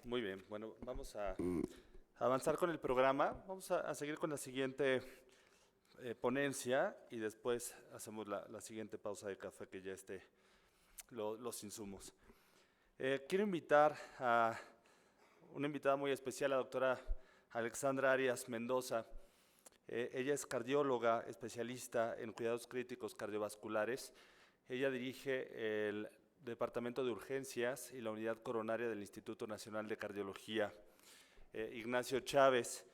Muy bien, bueno, vamos a avanzar con el programa. Vamos a seguir con la siguiente ponencia y después hacemos la siguiente pausa de café que ya esté los insumos. Quiero invitar a una invitada muy especial, la doctora Alexandra Arias Mendoza. Ella es cardióloga, especialista en cuidados críticos cardiovasculares. Ella dirige el Departamento de Urgencias y la Unidad Coronaria del Instituto Nacional de Cardiología. Ignacio Chávez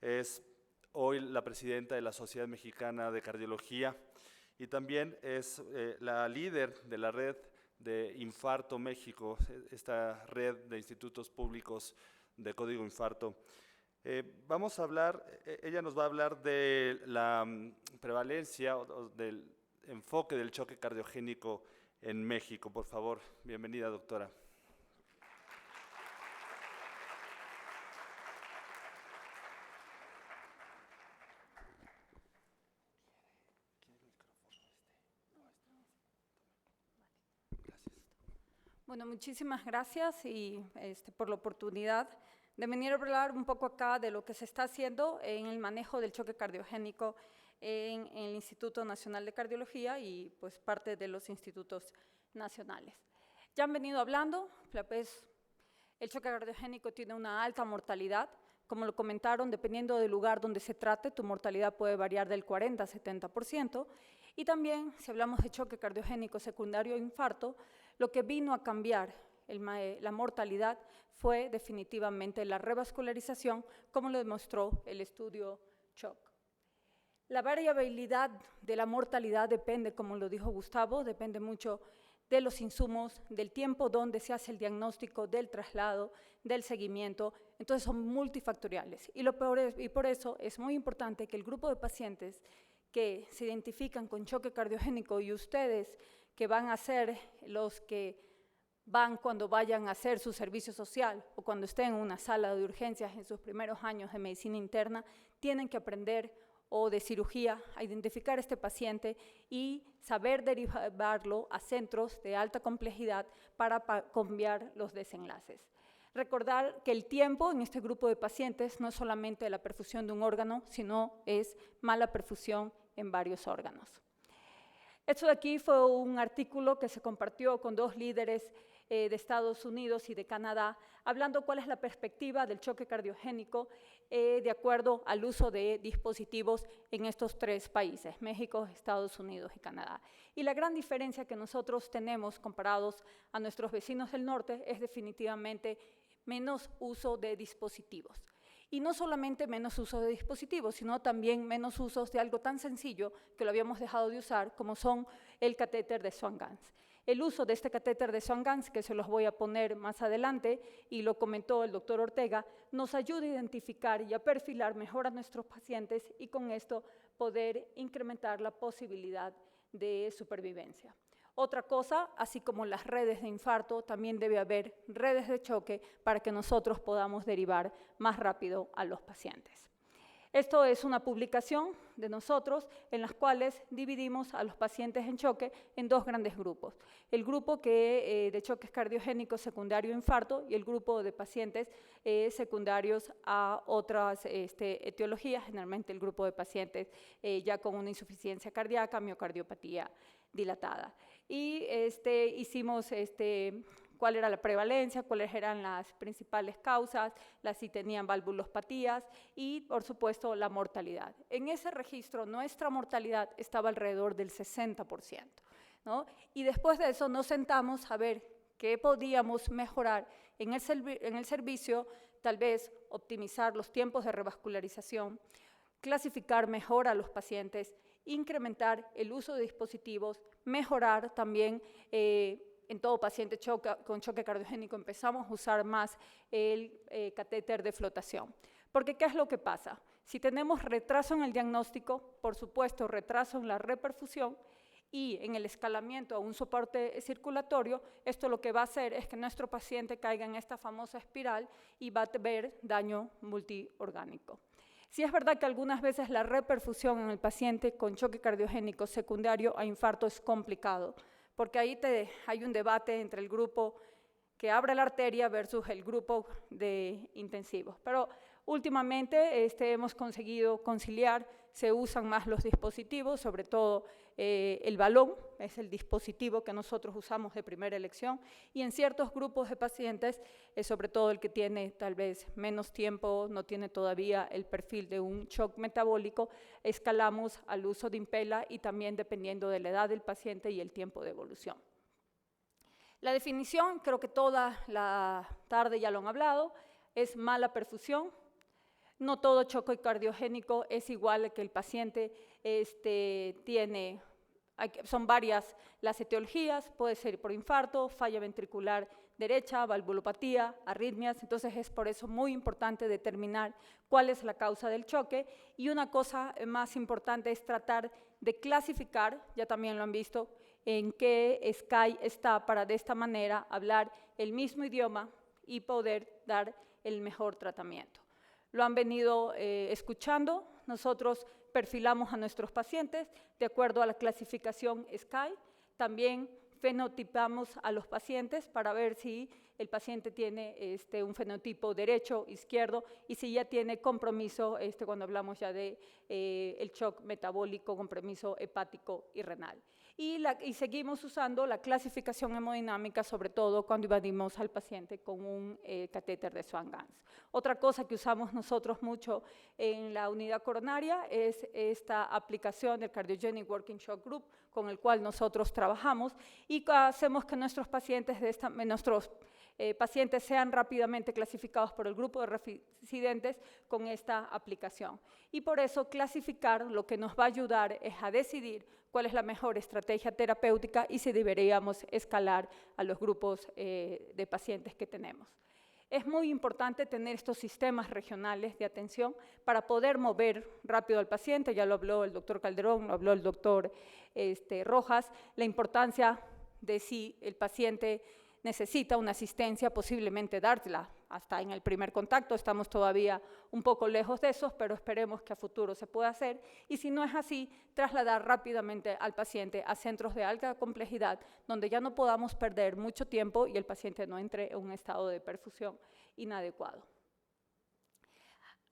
es hoy la presidenta de la Sociedad Mexicana de Cardiología y también es la líder de la red de Infarto México, esta red de institutos públicos de Código Infarto. Vamos a hablar, ella nos va a hablar de la prevalencia o del enfoque del choque cardiogénico en México. Por favor, bienvenida, doctora. Bueno, muchísimas gracias y por la oportunidad de venir a hablar un poco acá de lo que se está haciendo en el manejo del choque cardiogénico en el Instituto Nacional de Cardiología y pues parte de los institutos nacionales. Ya han venido hablando, pues, el choque cardiogénico tiene una alta mortalidad. Como lo comentaron, dependiendo del lugar donde se trate, tu mortalidad puede variar del 40 a 70%. Y también, si hablamos de choque cardiogénico secundario a infarto, lo que vino a cambiar la mortalidad fue definitivamente la revascularización, como lo demostró el estudio CHOC. La variabilidad de la mortalidad depende, como lo dijo Gustavo, depende mucho de los insumos, del tiempo donde se hace el diagnóstico, del traslado, del seguimiento. Entonces son multifactoriales y por eso es muy importante que el grupo de pacientes que se identifican con choque cardiogénico y ustedes que van a ser los que van cuando vayan a hacer su servicio social o cuando estén en una sala de urgencias en sus primeros años de medicina interna, tienen que aprender o de cirugía a identificar a este paciente y saber derivarlo a centros de alta complejidad para cambiar los desenlaces. Recordar que el tiempo en este grupo de pacientes no es solamente la perfusión de un órgano, sino es mala perfusión en varios órganos. Esto de aquí fue un artículo que se compartió con dos líderes de Estados Unidos y de Canadá, hablando cuál es la perspectiva del choque cardiogénico de acuerdo al uso de dispositivos en estos tres países, México, Estados Unidos y Canadá. Y la gran diferencia que nosotros tenemos comparados a nuestros vecinos del norte es definitivamente menos uso de dispositivos. Y no solamente menos uso de dispositivos, sino también menos usos de algo tan sencillo que lo habíamos dejado de usar, como son el catéter de Swan-Ganz. El uso de este catéter de Swan-Ganz, que se los voy a poner más adelante, y lo comentó el doctor Ortega, nos ayuda a identificar y a perfilar mejor a nuestros pacientes y con esto poder incrementar la posibilidad de supervivencia. Otra cosa, así como las redes de infarto, también debe haber redes de choque para que nosotros podamos derivar más rápido a los pacientes. Esto es una publicación de nosotros en las cuales dividimos a los pacientes en choque en dos grandes grupos. El grupo de choques cardiogénicos secundario a infarto y el grupo de pacientes secundarios a otras etiologías, generalmente el grupo de pacientes ya con una insuficiencia cardíaca, miocardiopatía dilatada. Y hicimos cuál era la prevalencia, cuáles eran las principales causas, si tenían valvulopatías y, por supuesto, la mortalidad. En ese registro, nuestra mortalidad estaba alrededor del 60%, ¿no? Y después de eso nos sentamos a ver qué podíamos mejorar en el servicio, tal vez optimizar los tiempos de revascularización, clasificar mejor a los pacientes, incrementar el uso de dispositivos, mejorar también en todo paciente con choque cardiogénico empezamos a usar más el catéter de flotación. Porque ¿qué es lo que pasa? Si tenemos retraso en el diagnóstico, por supuesto retraso en la reperfusión y en el escalamiento a un soporte circulatorio, esto lo que va a hacer es que nuestro paciente caiga en esta famosa espiral y va a tener daño multiorgánico. Sí es verdad que algunas veces la reperfusión en el paciente con choque cardiogénico secundario a infarto es complicado, porque ahí hay un debate entre el grupo que abre la arteria versus el grupo de intensivos. Pero últimamente hemos conseguido conciliar, se usan más los dispositivos, sobre todo el balón, es el dispositivo que nosotros usamos de primera elección, y en ciertos grupos de pacientes, sobre todo el que tiene tal vez menos tiempo, no tiene todavía el perfil de un shock metabólico, escalamos al uso de Impella y también dependiendo de la edad del paciente y el tiempo de evolución. La definición, creo que toda la tarde ya lo han hablado, es mala perfusión. No todo choque cardiogénico es igual que el paciente tiene, son varias las etiologías, puede ser por infarto, falla ventricular derecha, valvulopatía, arritmias, entonces es por eso muy importante determinar cuál es la causa del choque, y una cosa más importante es tratar de clasificar, ya también lo han visto, en qué SCAI está para de esta manera hablar el mismo idioma y poder dar el mejor tratamiento. Lo han venido escuchando, nosotros perfilamos a nuestros pacientes de acuerdo a la clasificación SCAI, también fenotipamos a los pacientes para ver si el paciente tiene un fenotipo derecho, izquierdo, y si ya tiene compromiso, cuando hablamos ya de el shock metabólico, compromiso hepático y renal. Y seguimos usando la clasificación hemodinámica, sobre todo cuando invadimos al paciente con un catéter de Swan-Ganz. Otra cosa que usamos nosotros mucho en la unidad coronaria es esta aplicación del Cardiogenic Working Shock Group, con el cual nosotros trabajamos y hacemos que nuestros pacientes pacientes sean rápidamente clasificados por el grupo de residentes con esta aplicación. Y por eso clasificar lo que nos va a ayudar es a decidir cuál es la mejor estrategia terapéutica y si deberíamos escalar a los grupos de pacientes que tenemos. Es muy importante tener estos sistemas regionales de atención para poder mover rápido al paciente, ya lo habló el doctor Calderón, lo habló el doctor Rojas, la importancia de si el paciente necesita una asistencia, posiblemente dársela. Hasta en el primer contacto estamos todavía un poco lejos de eso, pero esperemos que a futuro se pueda hacer. Y si no es así, trasladar rápidamente al paciente a centros de alta complejidad, donde ya no podamos perder mucho tiempo y el paciente no entre en un estado de perfusión inadecuado.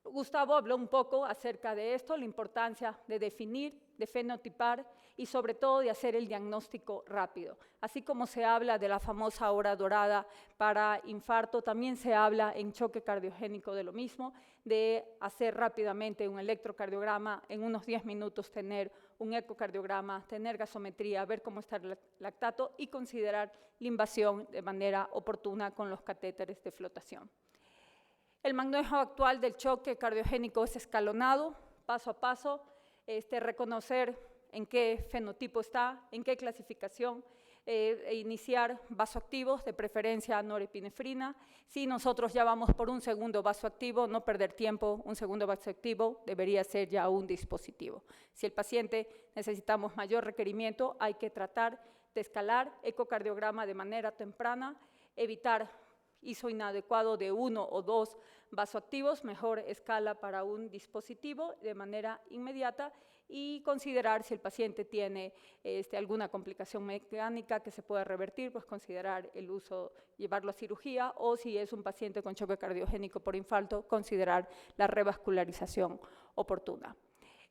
Gustavo habló un poco acerca de esto, la importancia de definir, de fenotipar y sobre todo de hacer el diagnóstico rápido. Así como se habla de la famosa hora dorada para infarto, también se habla en choque cardiogénico de lo mismo, de hacer rápidamente un electrocardiograma, en unos 10 minutos tener un ecocardiograma, tener gasometría, ver cómo está el lactato y considerar la invasión de manera oportuna con los catéteres de flotación. El manejo actual del choque cardiogénico es escalonado, paso a paso, reconocer en qué fenotipo está, en qué clasificación, iniciar vasoactivos, de preferencia norepinefrina. Si nosotros ya vamos por un segundo vasoactivo, no perder tiempo, un segundo vasoactivo debería ser ya un dispositivo. Si el paciente necesitamos mayor requerimiento, hay que tratar de escalar ecocardiograma de manera temprana, evitar ISO inadecuado de 1 o 2 vasoactivos, mejor escala para un dispositivo de manera inmediata y considerar si el paciente tiene alguna complicación mecánica que se pueda revertir, pues considerar el uso, llevarlo a cirugía, o si es un paciente con choque cardiogénico por infarto, considerar la revascularización oportuna.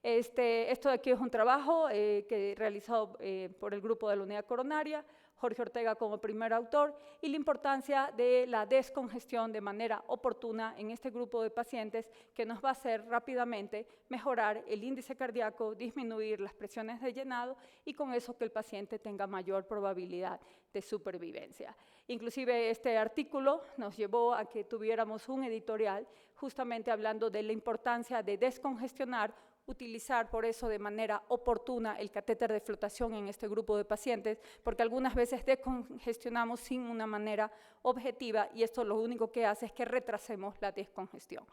Esto de aquí es un trabajo realizado por el grupo de la unidad coronaria, Jorge Ortega como primer autor, y la importancia de la descongestión de manera oportuna en este grupo de pacientes que nos va a hacer rápidamente mejorar el índice cardíaco, disminuir las presiones de llenado y con eso que el paciente tenga mayor probabilidad de supervivencia. Inclusive este artículo nos llevó a que tuviéramos un editorial justamente hablando de la importancia de descongestionar, utilizar por eso de manera oportuna el catéter de flotación en este grupo de pacientes, porque algunas veces descongestionamos sin una manera objetiva y esto lo único que hace es que retrasemos la descongestión.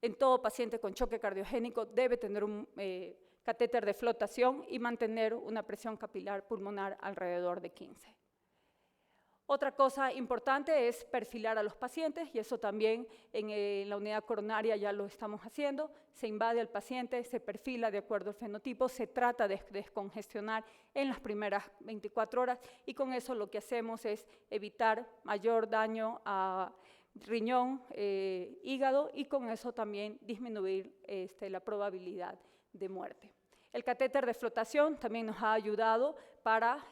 En todo paciente con choque cardiogénico debe tener un catéter de flotación y mantener una presión capilar pulmonar alrededor de 15. Otra cosa importante es perfilar a los pacientes, y eso también en la unidad coronaria ya lo estamos haciendo. Se invade al paciente, se perfila de acuerdo al fenotipo, se trata de descongestionar en las primeras 24 horas, y con eso lo que hacemos es evitar mayor daño a riñón, hígado, y con eso también disminuir la probabilidad de muerte. El catéter de flotación también nos ha ayudado para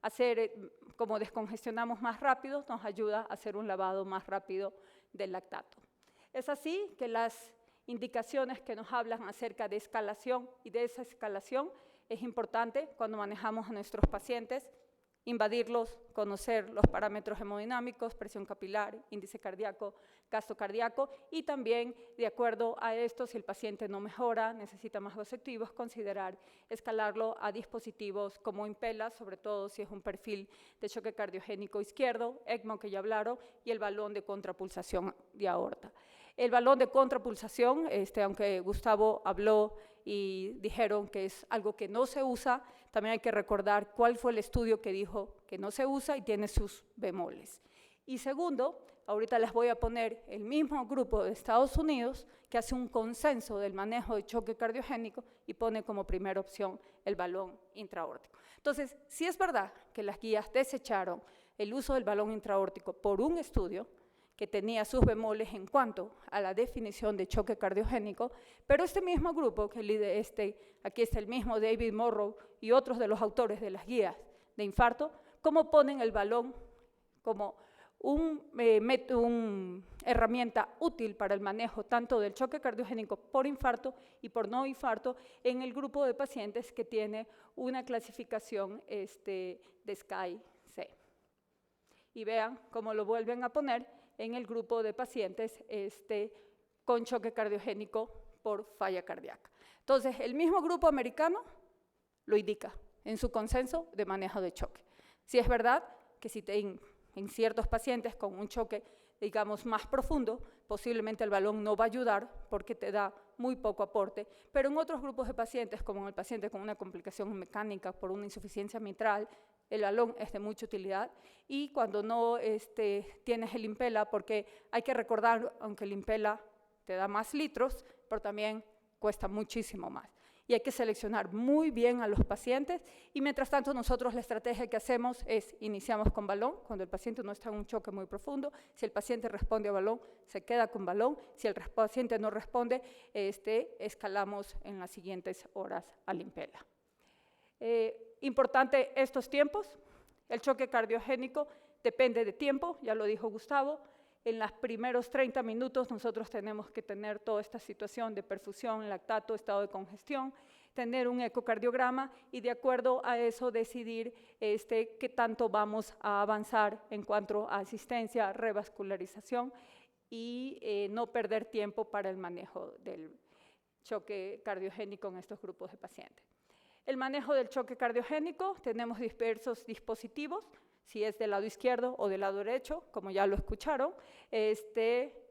hacer, como descongestionamos más rápido, nos ayuda a hacer un lavado más rápido del lactato. Es así que las indicaciones que nos hablan acerca de escalación y de esa escalación es importante cuando manejamos a nuestros pacientes, invadirlos, conocer los parámetros hemodinámicos, presión capilar, índice cardíaco, gasto cardíaco, y también, de acuerdo a esto, si el paciente no mejora, necesita más vasoactivos, considerar escalarlo a dispositivos como Impella, sobre todo si es un perfil de choque cardiogénico izquierdo, ECMO que ya hablaron, y el balón de contrapulsación de aorta. El balón de contrapulsación, aunque Gustavo habló y dijeron que es algo que no se usa, también hay que recordar cuál fue el estudio que dijo que no se usa y tiene sus bemoles. Y segundo, ahorita les voy a poner el mismo grupo de Estados Unidos que hace un consenso del manejo de choque cardiogénico y pone como primera opción el balón intraaórtico. Entonces, sí es verdad que las guías desecharon el uso del balón intraaórtico por un estudio que tenía sus bemoles en cuanto a la definición de choque cardiogénico, pero este mismo grupo, aquí está el mismo David Morrow y otros de los autores de las guías de infarto, cómo ponen el balón como una herramienta útil para el manejo tanto del choque cardiogénico por infarto y por no infarto en el grupo de pacientes que tiene una clasificación de SCAI-C. Y vean cómo lo vuelven a poner en el grupo de pacientes con choque cardiogénico por falla cardíaca. Entonces, el mismo grupo americano lo indica en su consenso de manejo de choque. Sí es verdad que si en ciertos pacientes con un choque, digamos, más profundo, posiblemente el balón no va a ayudar porque te da muy poco aporte, pero en otros grupos de pacientes, como en el paciente con una complicación mecánica por una insuficiencia mitral, el balón es de mucha utilidad. Y cuando no tienes el Impella, porque hay que recordar, aunque el Impella te da más litros, pero también cuesta muchísimo más. Y hay que seleccionar muy bien a los pacientes, y mientras tanto nosotros la estrategia que hacemos es iniciamos con balón, cuando el paciente no está en un choque muy profundo. Si el paciente responde a balón, se queda con balón. Si el paciente no responde, escalamos en las siguientes horas al Impella. Importante estos tiempos, el choque cardiogénico depende de tiempo, ya lo dijo Gustavo. En los primeros 30 minutos nosotros tenemos que tener toda esta situación de perfusión, lactato, estado de congestión, tener un ecocardiograma y de acuerdo a eso decidir qué tanto vamos a avanzar en cuanto a asistencia, revascularización y no perder tiempo para el manejo del choque cardiogénico en estos grupos de pacientes. El manejo del choque cardiogénico, tenemos diversos dispositivos, si es del lado izquierdo o del lado derecho, como ya lo escucharon,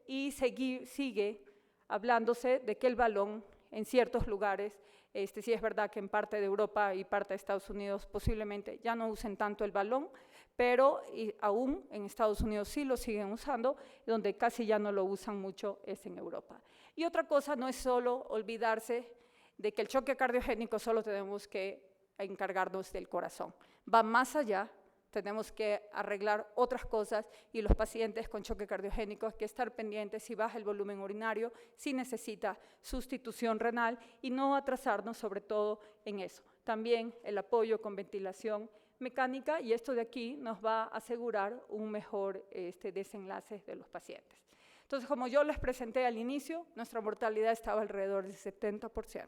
y sigue hablándose de que el balón en ciertos lugares, sí es verdad que en parte de Europa y parte de Estados Unidos posiblemente ya no usen tanto el balón, pero aún en Estados Unidos sí lo siguen usando, donde casi ya no lo usan mucho es en Europa. Y otra cosa no es solo olvidarse de que el choque cardiogénico solo tenemos que encargarnos del corazón, va más allá. Tenemos que arreglar otras cosas y los pacientes con choque cardiogénico hay que estar pendientes si baja el volumen urinario, si necesita sustitución renal y no atrasarnos sobre todo en eso. También el apoyo con ventilación mecánica, y esto de aquí nos va a asegurar un mejor desenlace de los pacientes. Entonces, como yo les presenté al inicio, nuestra mortalidad estaba alrededor del 70%.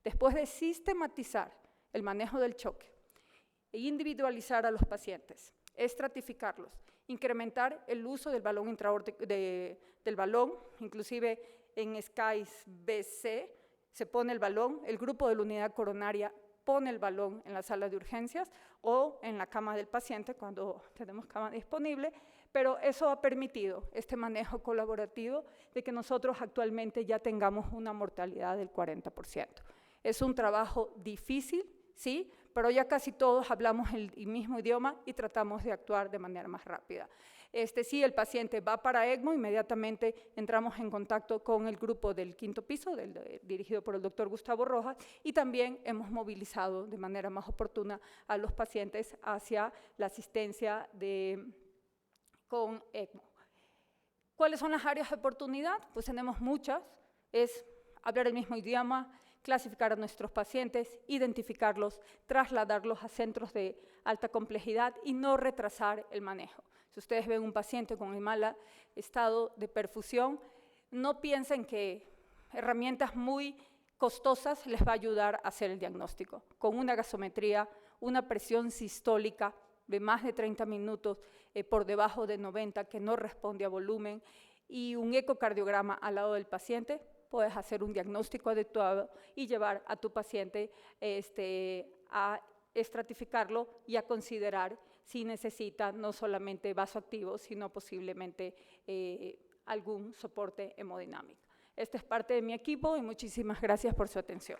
Después de sistematizar el manejo del choque, e individualizar a los pacientes, estratificarlos, incrementar el uso del balón intraaórtico, del balón, inclusive en SCAI-BC se pone el balón, el grupo de la unidad coronaria pone el balón en la sala de urgencias o en la cama del paciente cuando tenemos cama disponible, pero eso ha permitido este manejo colaborativo de que nosotros actualmente ya tengamos una mortalidad del 40%. Es un trabajo difícil, sí, pero ya casi todos hablamos el mismo idioma y tratamos de actuar de manera más rápida. Si el paciente va para ECMO, inmediatamente entramos en contacto con el grupo del 5º piso, dirigido por el doctor Gustavo Rojas, y también hemos movilizado de manera más oportuna a los pacientes hacia la asistencia con ECMO. ¿Cuáles son las áreas de oportunidad? Pues tenemos muchas, es hablar el mismo idioma, clasificar a nuestros pacientes, identificarlos, trasladarlos a centros de alta complejidad y no retrasar el manejo. Si ustedes ven un paciente con el mal estado de perfusión, no piensen que herramientas muy costosas les va a ayudar a hacer el diagnóstico. Con una gasometría, una presión sistólica de más de 30 minutos por debajo de 90 que no responde a volumen y un ecocardiograma al lado del paciente, puedes hacer un diagnóstico adecuado y llevar a tu paciente a estratificarlo y a considerar si necesita no solamente vasoactivo, sino posiblemente algún soporte hemodinámico. Este es parte de mi equipo y muchísimas gracias por su atención.